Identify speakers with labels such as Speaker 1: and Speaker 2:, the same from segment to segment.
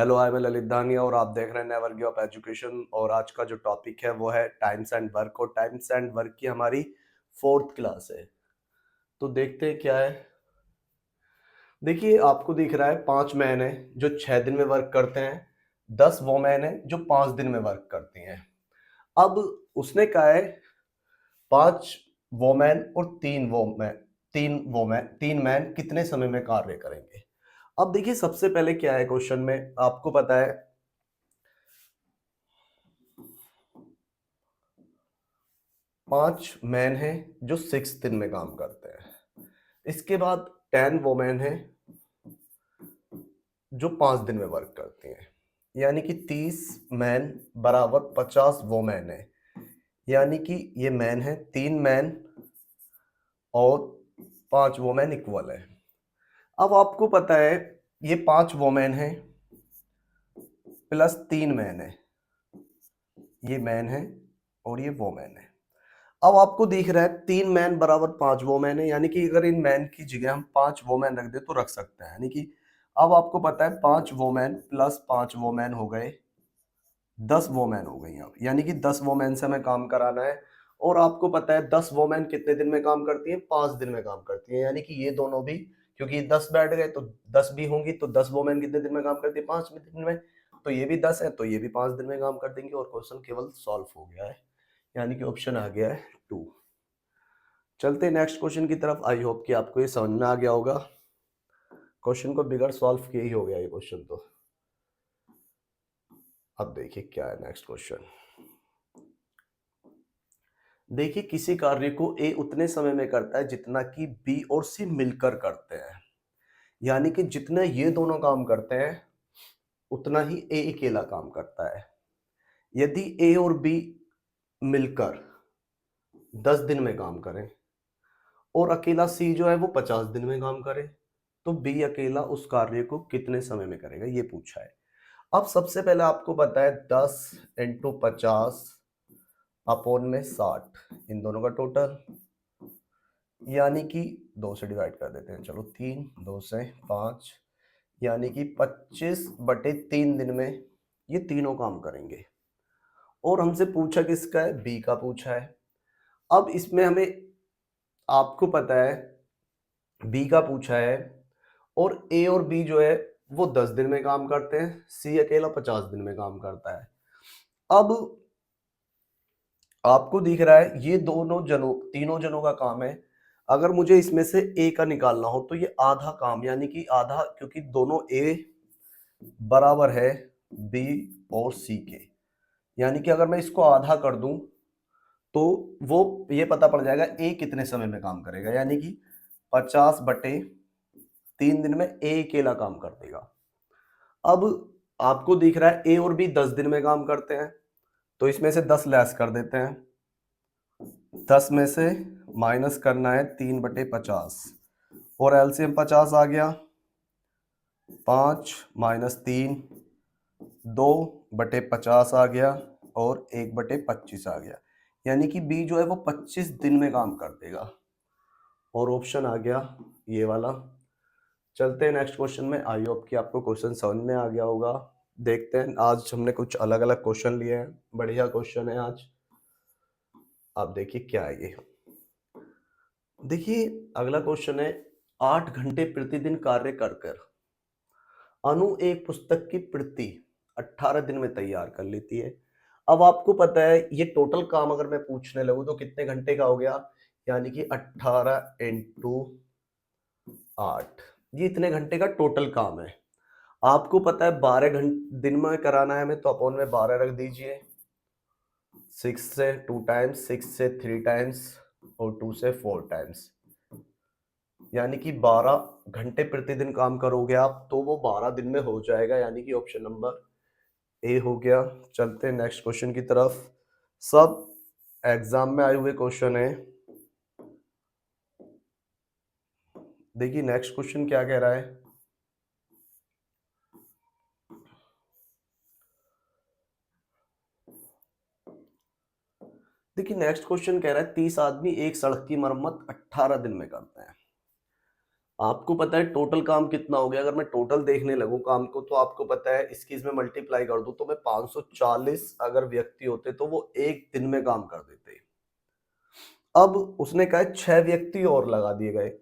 Speaker 1: Hello, I am Lalit दानिया और आप देख रहे हैं नेवर गिव अप एजुकेशन। और आज का जो टॉपिक है वो है टाइम्स एंड वर्क। और टाइम्स एंड वर्क की हमारी 4th क्लास है। तो देखते हैं क्या है। देखिए, आपको दिख रहा है 5 मैन है जो 6 दिन में वर्क करते हैं, 10 वोमेन है जो 5 दिन में वर्क करती हैं। अब उसने कहा है 5 वोमेन और 3 मैन कितने समय में कार्य करेंगे। अब देखिए, सबसे पहले क्या है क्वेश्चन में, आपको पता है 5 मैन हैं जो 6 दिन में काम करते हैं। इसके बाद 10 वोमेन हैं जो 5 दिन में वर्क करती हैं। यानी कि 30 मैन बराबर 50 वोमेन है। यानी कि ये मैन है, 3 मैन और 5 वोमेन इक्वल है। अब आपको पता है ये 5 वोमेन है प्लस 3 मैन है, ये मैन है और ये वोमेन है। अब आपको दिख रहा है 3 मैन बराबर 5 वोमेन है। यानी कि अगर इन मैन की जगह हम 5 वोमेन रख दे तो रख सकते हैं। यानी कि अब आपको पता है 5 वोमेन प्लस 5 वोमेन हो गए 10 वोमेन हो गई। अब यानी कि 10 वोमेन से हमें काम कराना है। और आपको पता है 10 वोमेन कितने दिन में काम करती हैं? 5 दिन में काम करती हैं। यानी कि ये दोनों भी, क्योंकि 10 बैठ गए तो 10 भी होंगी, तो 10 वोमेन कितने दिन में काम करती है? 5 दिन में। तो ये भी 10 है तो ये भी 5 दिन में काम कर देंगे और क्वेश्चन केवल सॉल्व हो गया है। यानी कि ऑप्शन आ गया है 2। चलते हैं नेक्स्ट क्वेश्चन की तरफ। आई होप कि आपको ये समझ में आ गया होगा। क्वेश्चन को बिगड़ सॉल्व किया ही हो गया ये क्वेश्चन तो। अब देखिए क्या है नेक्स्ट क्वेश्चन। देखिए, किसी कार्य को ए उतने समय में करता है जितना कि बी और सी मिलकर करते हैं। यानी कि जितने ये दोनों काम करते हैं उतना ही ए अकेला काम करता है। यदि ए और बी मिलकर 10 दिन में काम करें और अकेला सी जो है वो 50 दिन में काम करे, तो बी अकेला उस कार्य को कितने समय में करेगा, ये पूछा है। अब सबसे पहले आपको पता है 10 इंटू 50 अपॉन में 60, इन दोनों का टोटल, यानी कि 2 से डिवाइड कर देते हैं। चलो 3, 2 से 5, यानी कि 25/3 दिन में ये तीनों काम करेंगे। और हमसे पूछा किसका है? बी का पूछा है। अब इसमें हमें, आपको पता है बी का पूछा है और ए और बी जो है वो 10 दिन में काम करते हैं, सी अकेला 50 दिन में काम करता है। अब आपको दिख रहा है ये तीनों जनों का काम है। अगर मुझे इसमें से ए का निकालना हो तो ये आधा काम, यानी कि आधा, क्योंकि दोनों ए बराबर है बी और सी के। यानी कि अगर मैं इसको आधा कर दूं तो वो ये पता पड़ जाएगा ए कितने समय में काम करेगा। यानी कि 50/3 दिन में ए अकेला काम कर देगा। अब आपको दिख रहा है ए और बी 10 दिन में काम करते हैं, तो इसमें से 10 लेस कर देते हैं। 10 में से माइनस करना है 3/50 और एलसीएम 50 आ गया। 5 माइनस 3 2/50 आ गया और 1/25 आ गया। यानी कि बी जो है वो 25 दिन में काम कर देगा और ऑप्शन आ गया ये वाला। चलते हैं नेक्स्ट क्वेश्चन में। आई होप कि आपको क्वेश्चन समझ में आ गया होगा। देखते हैं, आज हमने कुछ अलग अलग क्वेश्चन लिए हैं, बढ़िया क्वेश्चन है आज। आप देखिए क्या है ये। देखिए अगला क्वेश्चन है, 8 घंटे प्रतिदिन कार्य कर कर अनु एक पुस्तक की प्रति 18 दिन में तैयार कर लेती है। अब आपको पता है ये टोटल काम अगर मैं पूछने लगूं तो कितने घंटे का हो गया? यानी कि 18 इंटू 8, ये इतने घंटे का टोटल काम है। आपको पता है 12 घंटे दिन में कराना है हमें, तो अपॉन में 12 रख दीजिए। 6 से 2 टाइम्स, 6 से 3 टाइम्स और 2 से 4 टाइम्स, यानी कि 12 घंटे प्रतिदिन काम करोगे आप तो वो 12 दिन में हो जाएगा। यानी कि ऑप्शन नंबर ए हो गया। चलते हैं नेक्स्ट क्वेश्चन की तरफ। सब एग्जाम में आए हुए क्वेश्चन है। देखिए नेक्स्ट क्वेश्चन क्या कह रहा है। देखिए नेक्स्ट क्वेश्चन कह रहा है 30 आदमी एक सड़क की मरम्मत 18 दिन में करते हैं। आपको पता है टोटल काम कितना हो गया? अगर मैं टोटल देखने लगूं काम को तो आपको पता है इसकी इसमें मल्टीप्लाई कर दूं तो मैं 540 अगर व्यक्ति होते तो वो एक दिन में काम कर देते। अब उसने कहा 6 व्यक्ति और लगा दिए गए,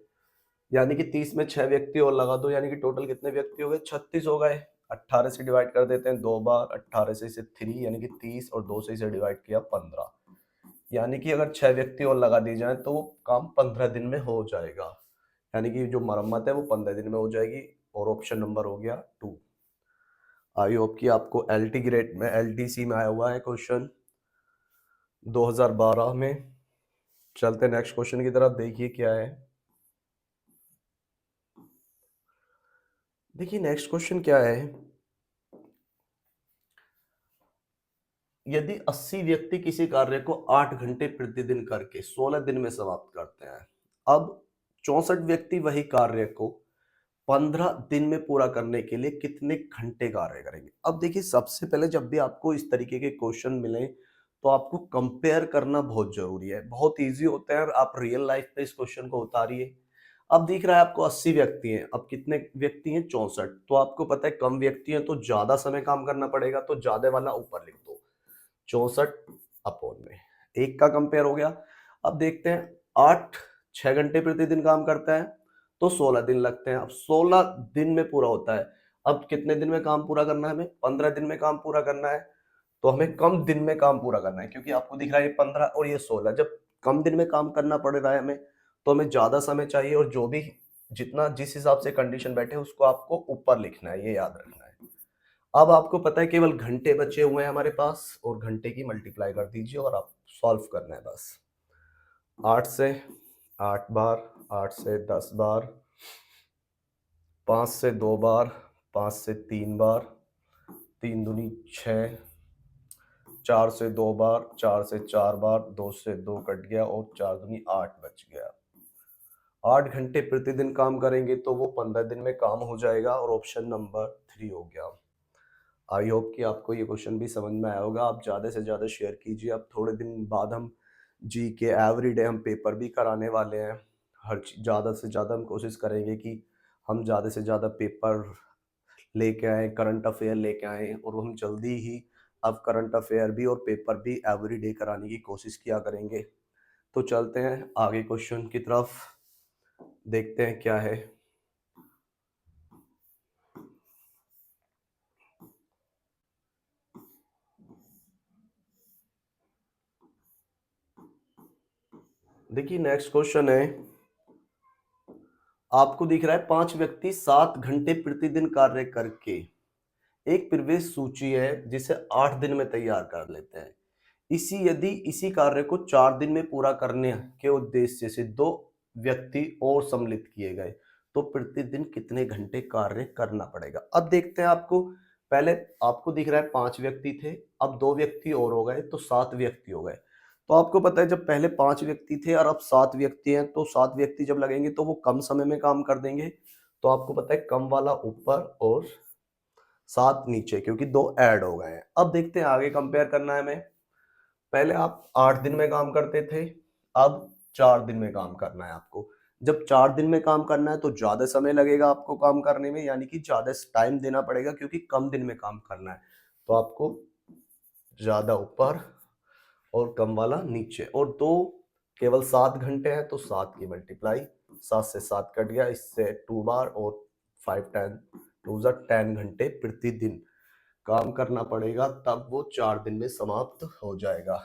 Speaker 1: यानी कि 30 में 6 व्यक्ति और लगा दो, यानी कि टोटल कितने व्यक्ति हो गए? 36 हो गए। 18 से डिवाइड कर देते हैं 2 बार, 18 से इसे 3 यानी कि 30 और 2 से इसे डिवाइड किया 15, यानी कि अगर 6 व्यक्ति और लगा दिए जाए तो वो काम 15 दिन में हो जाएगा, यानी कि जो मरम्मत है वो 15 दिन में हो जाएगी। और ऑप्शन नंबर हो गया 2। आई होप कि आपको एलटी ग्रेड में एलटीसी में आया हुआ है क्वेश्चन 2012 में। चलते नेक्स्ट क्वेश्चन की तरफ, देखिए क्या है। देखिए नेक्स्ट क्वेश्चन क्या है। यदि 80 व्यक्ति किसी कार्य को 8 घंटे प्रतिदिन करके 16 दिन में समाप्त करते हैं, अब 64 व्यक्ति वही कार्य को 15 दिन में पूरा करने के लिए कितने घंटे कार्य करेंगे? अब देखिए सबसे पहले जब भी आपको इस तरीके के क्वेश्चन मिले तो आपको कंपेयर करना बहुत जरूरी है। बहुत इजी होता है और आप रियल लाइफ पे इस क्वेश्चन को उतारिए। अब दिख रहा है आपको 80 व्यक्ति हैं, अब कितने व्यक्ति हैं? 64। तो आपको पता है कम व्यक्ति हैं तो ज्यादा समय काम करना पड़ेगा, तो ज्यादा वाला ऊपर लिख दो, 64 अपॉन में एक का कंपेयर हो गया। अब देखते हैं 8 6 घंटे प्रतिदिन काम करता है तो 16 दिन लगते हैं। अब 16 दिन में पूरा होता है। अब कितने दिन में काम पूरा करना है हमें? 15 दिन में काम पूरा करना है। तो हमें कम दिन में काम पूरा करना है, क्योंकि आपको दिख रहा है ये 15 और ये 16, जब कम दिन में काम करना पड़ रहा है हमें तो हमें ज्यादा समय चाहिए, और जो भी जितना जिस हिसाब से कंडीशन बैठे उसको आपको ऊपर लिखना है, ये याद रखना है। अब आपको पता है केवल घंटे बचे हुए हैं हमारे पास, और घंटे की मल्टीप्लाई कर दीजिए और आप सॉल्व करना है बस। 8 से 8 बार, 8 से 10 बार, 5 से 2 बार, 5 से 3 बार, 3 दूनी 6, 4 से 2 बार, 4 से 4 बार, 2 से 2 कट गया और 4 दूनी 8 बच गया। 8 घंटे प्रतिदिन काम करेंगे तो वो 15 दिन में काम हो जाएगा, और ऑप्शन नंबर 3 हो गया। आई होप कि आपको ये क्वेश्चन भी समझ में आया होगा। आप ज़्यादा से ज़्यादा शेयर कीजिए। अब थोड़े दिन बाद हम जी के एवरीडे हम पेपर भी कराने वाले हैं। हर चीज़ ज़्यादा से ज़्यादा हम कोशिश करेंगे कि हम ज़्यादा से ज़्यादा पेपर लेके आएँ, करंट अफेयर लेके आएँ, और हम जल्दी ही अब करंट अफेयर भी और पेपर भी एवरीडे कराने की कोशिश किया करेंगे। तो चलते हैं आगे क्वेश्चन की तरफ, देखते हैं क्या है। देखिए नेक्स्ट क्वेश्चन है, आपको दिख रहा है 5 व्यक्ति 7 घंटे प्रतिदिन कार्य करके एक प्रवेश सूची है जिसे 8 दिन में तैयार कर लेते हैं। यदि इसी कार्य को 4 दिन में पूरा करने के उद्देश्य से 2 व्यक्ति और सम्मिलित किए गए तो प्रतिदिन कितने घंटे कार्य करना पड़ेगा? अब देखते हैं। आपको पहले आपको दिख रहा है 5 व्यक्ति थे, अब 2 व्यक्ति और हो गए तो 7 व्यक्ति हो गए। तो आपको पता है जब पहले 5 व्यक्ति थे और अब 7 व्यक्ति हैं, तो 7 व्यक्ति जब लगेंगे तो वो कम समय में काम कर देंगे। तो आपको पता है कम वाला ऊपर और 7 नीचे, क्योंकि 2 ऐड हो गए हैं। अब देखते हैं आगे कंपेयर करना है हमें। पहले आप 8 दिन में काम करते थे, अब 4 दिन में काम करना है आपको। जब 4 दिन में काम करना है तो ज़्यादा समय लगेगा आपको काम करने में, यानी कि ज़्यादा टाइम देना पड़ेगा, क्योंकि कम दिन में काम करना है। तो आपको ज़्यादा ऊपर और कम वाला नीचे, और 2 केवल 7 घंटे हैं तो 7 की मल्टीप्लाई, 7 से 7 कट गया, इससे 2 बार और 5 10 2 10 घंटे प्रतिदिन काम करना पड़ेगा, तब वो 4 दिन में समाप्त हो जाएगा।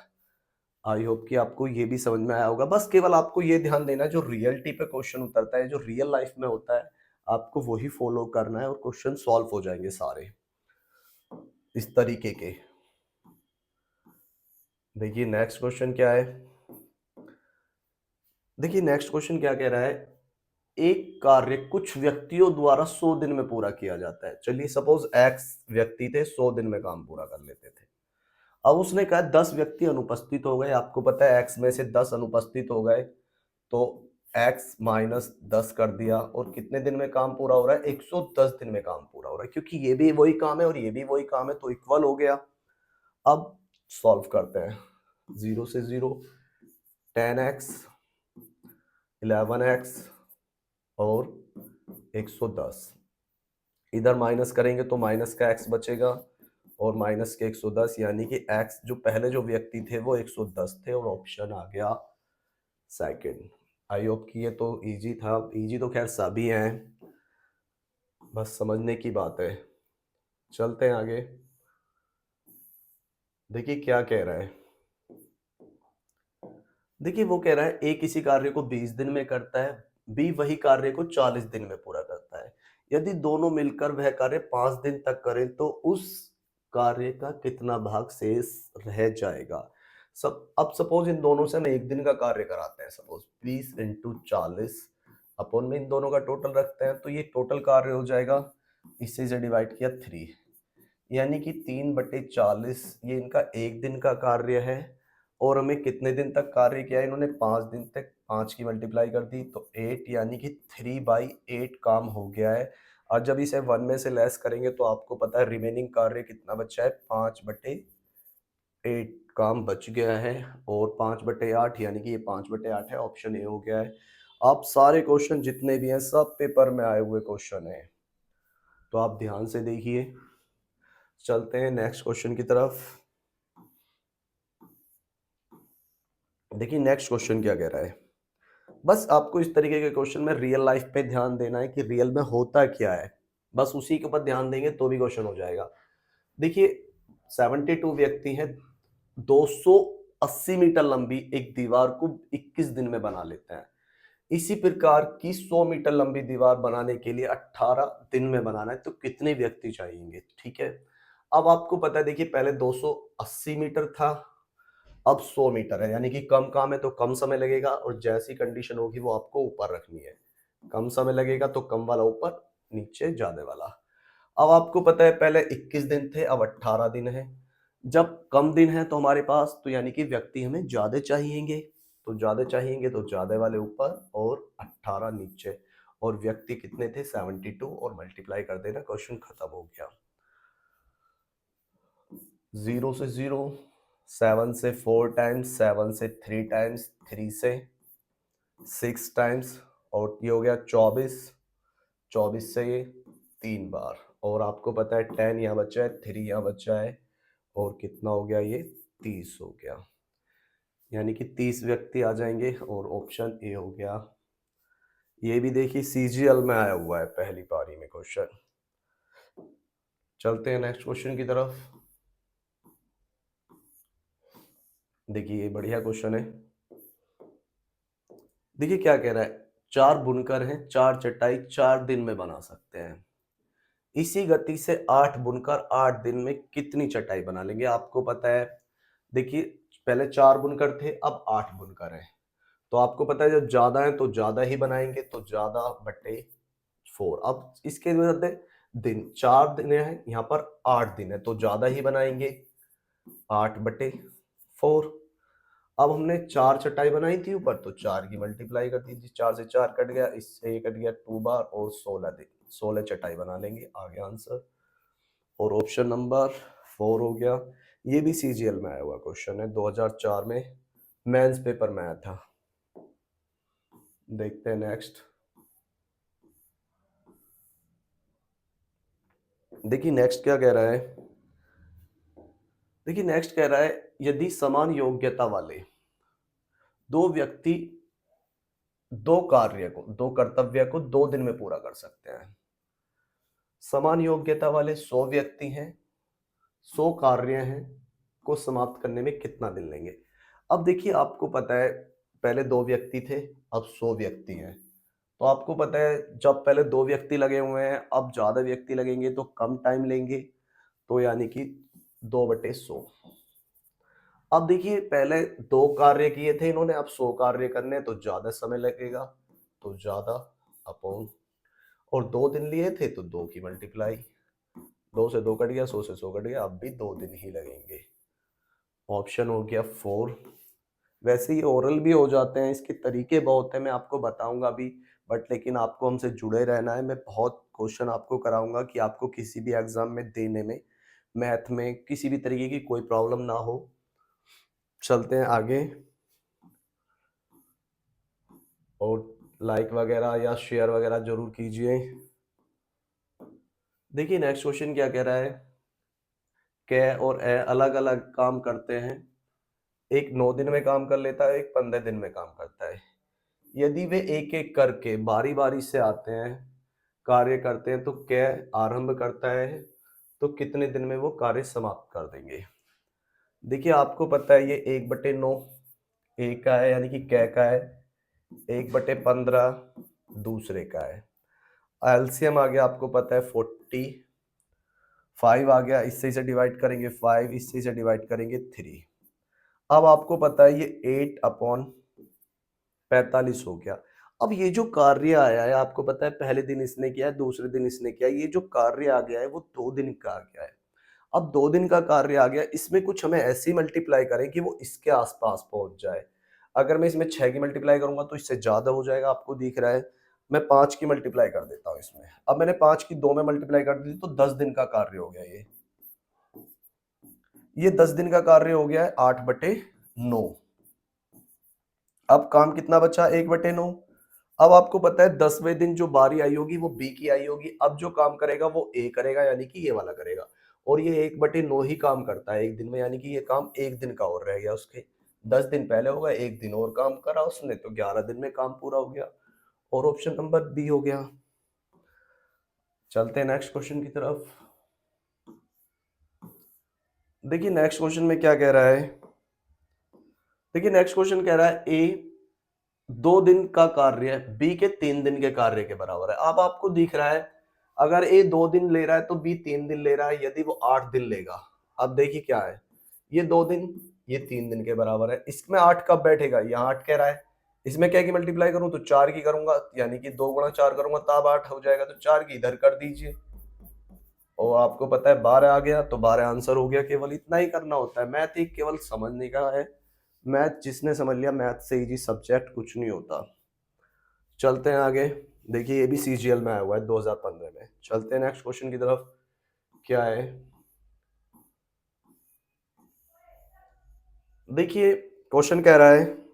Speaker 1: आई होप कि आपको ये भी समझ में आया होगा। बस केवल आपको ये ध्यान देना है, जो रियलिटी पे क्वेश्चन उतरता है, जो रियल लाइफ में होता है, आपको वही फॉलो करना है और क्वेश्चन सॉल्व हो जाएंगे सारे इस तरीके के। देखिए नेक्स्ट क्वेश्चन क्या है। देखिए नेक्स्ट क्वेश्चन क्या कह रहा है, एक कार्य कुछ व्यक्तियों द्वारा 100 दिन में पूरा किया जाता है। चलिए सपोज एक्स व्यक्ति थे, 100 दिन में काम पूरा कर लेते थे। अब उसने कहा 10 व्यक्ति अनुपस्थित हो गए। आपको पता है एक्स में से 10 अनुपस्थित हो गए तो एक्स माइनस 10 कर दिया, और कितने दिन में काम पूरा हो रहा है? 110 दिन में काम पूरा हो रहा है, क्योंकि ये भी वही काम है और ये भी वही काम है, तो इक्वल हो गया। अब सॉल्व करते हैं। 0 से 0, 10x, 11x और 110, इधर माइनस करेंगे तो माइनस का x बचेगा और माइनस के 110, यानी कि x जो पहले जो व्यक्ति थे वो 110 थे और ऑप्शन आ गया सेकंड। आई होप कि ये तो इजी था, इजी तो खैर सभी हैं, बस समझने की बात है। चलते हैं आगे, देखिए क्या कह रहा है। देखिए वो कह रहा है ए किसी कार्य को 20 दिन में करता है, बी वही कार्य को 40 दिन में पूरा करता है। यदि दोनों मिलकर वह कार्य 5 दिन तक करें तो उस कार्य का कितना भाग शेष रह जाएगा। सब अब सपोज इन दोनों से हम एक दिन का कार्य कराते हैं, सपोज 20 इंटू 40 अपन में इन दोनों का टोटल रखते हैं, तो ये टोटल कार्य हो जाएगा, इससे से डिवाइड किया 3, यानी कि 3/40 ये इनका एक दिन का कार्य है। और हमें कितने दिन तक कार्य किया है इन्होंने, 5 दिन तक, 5 की मल्टीप्लाई कर दी तो 8, यानी कि 3/8 काम हो गया है। और जब इसे 1 में से लेस करेंगे तो आपको पता है रिमेनिंग कार्य कितना बचा है, 5/8 काम बच गया है। और 5/8 यानी कि ये 5/8 है, ऑप्शन ए हो गया है। आप सारे क्वेश्चन जितने भी हैं सब पेपर में आए हुए क्वेश्चन हैं, तो आप ध्यान से देखिए। चलते हैं नेक्स्ट क्वेश्चन की तरफ। देखिए नेक्स्ट क्वेश्चन क्या कह रहा है। बस आपको इस तरीके के क्वेश्चन में रियल लाइफ पे ध्यान देना है कि रियल में होता क्या है, बस उसी के ऊपर ध्यान देंगे तो भी क्वेश्चन हो जाएगा। देखिए 72 व्यक्ति हैं, 280 मीटर लंबी एक दीवार को 21 दिन में बना लेते हैं। इसी प्रकार की 100 मीटर लंबी दीवार बनाने के लिए 18 दिन में बनाना है, तो कितने व्यक्ति चाहिए। ठीक है, अब आपको पता है, देखिए पहले 280 मीटर था, अब 100 मीटर है, यानी कि कम काम है तो कम समय लगेगा, और जैसी कंडीशन होगी वो आपको ऊपर रखनी है। कम समय लगेगा तो कम वाला ऊपर, नीचे ज्यादा वाला। अब आपको पता है पहले 21 दिन थे, अब 18 दिन है। जब कम दिन है तो हमारे पास, तो यानी कि व्यक्ति हमें ज्यादा चाहिएंगे, तो ज्यादा चाहिएंगे तो ज्यादा वाले ऊपर और 18 नीचे। और व्यक्ति कितने थे, 72, और मल्टीप्लाई कर देना, क्वेश्चन खत्म हो गया। 0 से 0, 7 से 4 टाइम्स, 7 से 3 टाइम्स, 3 से 6 टाइम्स, और ये हो गया 24, 24 से ये 3 बार। और आपको पता है 10 यहाँ बचा है, 3 यहाँ बचा है, और कितना हो गया ये, 30 हो गया, यानी कि 30 व्यक्ति आ जाएंगे, और ऑप्शन ए हो गया। ये भी देखिए सीजीएल में आया हुआ है पहली पारी में क्वेश्चन। चलते हैं नेक्स्ट क्वेश्चन की तरफ। देखिए ये बढ़िया क्वेश्चन है। देखिए क्या कह रहा है, 4 बुनकर हैं, 4 चटाई 4 दिन में बना सकते हैं। इसी गति से 8 बुनकर 8 दिन में कितनी चटाई बना लेंगे। आपको पता है, देखिए पहले 4 बुनकर थे, अब 8 बुनकर हैं, तो आपको पता है जब ज्यादा है तो ज्यादा ही बनाएंगे, तो ज्यादा बटे 4। अब इसके बाद दिन, 4 दिन है यहाँ पर, 8 दिन है तो ज्यादा ही बनाएंगे, 8/4। अब हमने 4 चटाई बनाई थी ऊपर, तो 4 की मल्टीप्लाई कर दी थी, 4 से 4 कट गया, इससे ये कट गया 2 बार, और 16 दिन, 16 चटाई बना लेंगे, आ गया आंसर। और ऑप्शन नंबर 4 हो गया। ये भी सीजीएल में आया हुआ क्वेश्चन है, 2004 में मेंस पेपर में आया था। देखते हैं नेक्स्ट। देखिए नेक्स्ट क्या कह रहा है। देखिए नेक्स्ट कह रहा है, यदि समान योग्यता वाले दो व्यक्ति दो कर्तव्य को 2 दिन में पूरा कर सकते हैं। समान योग्यता वाले 100 व्यक्ति हैं, 100 कार्य हैं को समाप्त करने में कितना दिन लेंगे। अब देखिए आपको पता है पहले 2 व्यक्ति थे, अब 100 व्यक्ति हैं, तो आपको पता है जब पहले 2 व्यक्ति लगे हुए हैं, अब ज्यादा व्यक्ति लगेंगे तो कम टाइम लेंगे, तो यानी कि 2/100। अब देखिए पहले 2 कार्य किए थे इन्होंने, अब 100 कार्य करने हैं तो ज्यादा समय लगेगा, तो ज्यादा अपॉन, और 2 दिन लिए थे तो 2 की मल्टीप्लाई, 2 से 2 कट गया, 100 से 100 कट गया, अब भी 2 दिन ही लगेंगे। ऑप्शन हो गया 4। वैसे ये ओरल भी हो जाते हैं, इसके तरीके बहुत हैं, मैं आपको बताऊंगा भी, बट लेकिन आपको हमसे जुड़े रहना है। मैं बहुत क्वेश्चन आपको कराऊंगा कि आपको किसी भी एग्जाम में देने में, मैथ में किसी भी तरीके की कोई प्रॉब्लम ना हो। चलते हैं आगे, और लाइक वगैरह या शेयर वगैरह जरूर कीजिए। देखिए नेक्स्ट क्वेश्चन क्या कह रहा है, क और ए अलग अलग काम करते हैं, एक 9 दिन में काम कर लेता है, एक 15 दिन में काम करता है। यदि वे एक एक करके बारी बारी से आते हैं, कार्य करते हैं, तो क आरंभ करता है तो कितने दिन में वो कार्य समाप्त कर देंगे। देखिए आपको पता है ये 1/9 एक का है यानी कि क का है, 1/15 दूसरे का है। एलसीएम आ गया आपको पता है 40, 5 आ गया, इससे इसे डिवाइड करेंगे 5, इससे इसे डिवाइड करेंगे 3। अब आपको पता है ये 8/45 हो गया। अब ये जो कार्य आया है आपको पता है पहले दिन इसने किया है, दूसरे दिन इसने किया है, ये जो कार्य आ गया है वो 2 दिन का आ गया है। अब 2 दिन का कार्य आ गया, इसमें कुछ हमें ऐसी मल्टीप्लाई करें कि वो इसके आसपास पहुंच जाए। अगर मैं इसमें 6 की मल्टीप्लाई करूंगा तो इससे ज्यादा हो जाएगा, आपको दिख रहा है। मैं 5 की मल्टीप्लाई कर देता हूँ इसमें। अब मैंने 5 की 2 में मल्टीप्लाई कर दी तो 10 दिन का कार्य हो गया ये 10 दिन का कार्य हो गया है 8/9। अब काम कितना बचा 1/9। अब आपको पता है 10वें दिन जो बारी आई होगी वो बी की आई होगी। अब जो काम करेगा वो ए करेगा यानी कि ये वाला करेगा, और ये 1/9 ही काम करता है एक दिन में, यानी कि ये काम एक दिन का और रह गया उसके। 10 दिन पहले होगा, एक दिन और काम करा उसने तो 11 दिन में काम पूरा हो गया, और ऑप्शन नंबर बी हो गया। चलते हैं नेक्स्ट क्वेश्चन की तरफ। देखिए नेक्स्ट क्वेश्चन में क्या कह रहा है। देखिए नेक्स्ट क्वेश्चन कह रहा है ए 2 दिन का कार्य बी के 3 दिन के कार्य के बराबर है। अब आपको दिख रहा है अगर ए 2 दिन ले रहा है तो बी 3 दिन ले रहा है, यदि वो 8 दिन लेगा। अब देखिए क्या है, ये 2 दिन ये 3 दिन के बराबर है। इसमें 8 कब बैठेगा, यहाँ 8 कह रहा है, इसमें क्या की मल्टीप्लाई करूं तो 4 की करूंगा, यानी कि 2 गुणा 4 करूंगा तब 8 हो जाएगा, तो 4 की इधर कर दीजिए और आपको पता है 12 आ गया, तो 12 आंसर हो गया। केवल इतना ही करना होता है, मैथ ही केवल समझने का है। मैथ जिसने समझ लिया, मैथ से इजी सब्जेक्ट कुछ नहीं होता। चलते हैं आगे। देखिए ये भी सीजीएल में आया हुआ है 2015 में। चलते हैं नेक्स्ट क्वेश्चन की तरफ। क्या है, देखिए क्वेश्चन कह रहा है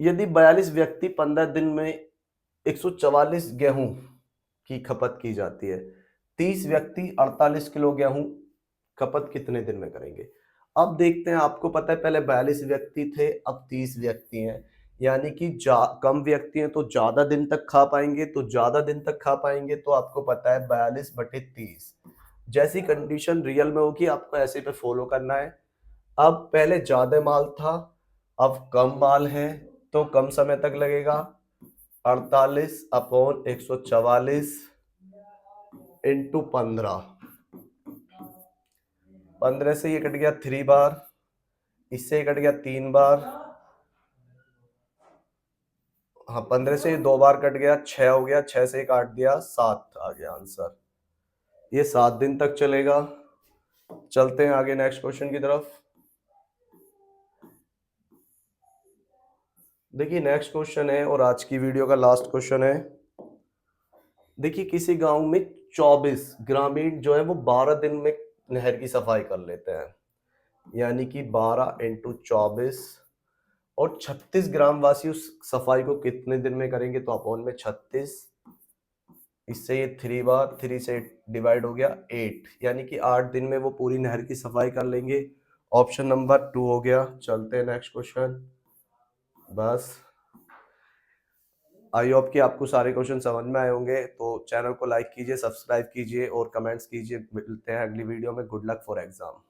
Speaker 1: यदि 42 व्यक्ति 15 दिन में 144 गेहूं की खपत की जाती है, 30 व्यक्ति 48 किलो गेहूं खपत कितने दिन में करेंगे। अब देखते हैं, आपको पता है पहले 42 व्यक्ति थे, अब 30 व्यक्ति हैं, यानी कि कम व्यक्ति हैं तो ज्यादा दिन तक खा पाएंगे, तो ज्यादा दिन तक खा पाएंगे, तो आपको पता है 42/30। जैसी कंडीशन रियल में होगी आपको ऐसे पे फॉलो करना है। अब पहले ज्यादा माल था, अब कम माल है, तो कम समय तक लगेगा। 48/144 इंटू 15, 15 से ये कट गया 3 बार, इससे कट गया 3 बार, हाँ 15 से 2 बार कट गया, 6 हो गया, 6 से काट दिया 7 आ गया आंसर। ये 7 दिन तक चलेगा। चलते हैं आगे नेक्स्ट क्वेश्चन की तरफ। देखिए नेक्स्ट क्वेश्चन है और आज की वीडियो का लास्ट क्वेश्चन है। देखिए किसी गांव में 24 ग्रामीण जो है वो 12 दिन में नहर की सफाई कर लेते हैं, यानी कि 12 इंटू 24, और 36 ग्रामवासी उस सफाई को कितने दिन में करेंगे, तो अपॉन में 36, इससे ये 3 बार, 3 से डिवाइड हो गया 8, यानी कि 8 दिन में वो पूरी नहर की सफाई कर लेंगे। ऑप्शन नंबर 2 हो गया। चलते हैं नेक्स्ट क्वेश्चन। बस आई होप कि आपको सारे क्वेश्चन समझ में आए होंगे, तो चैनल को लाइक कीजिए, सब्सक्राइब कीजिए और कमेंट्स कीजिए। मिलते हैं अगली वीडियो में। Good luck for exam.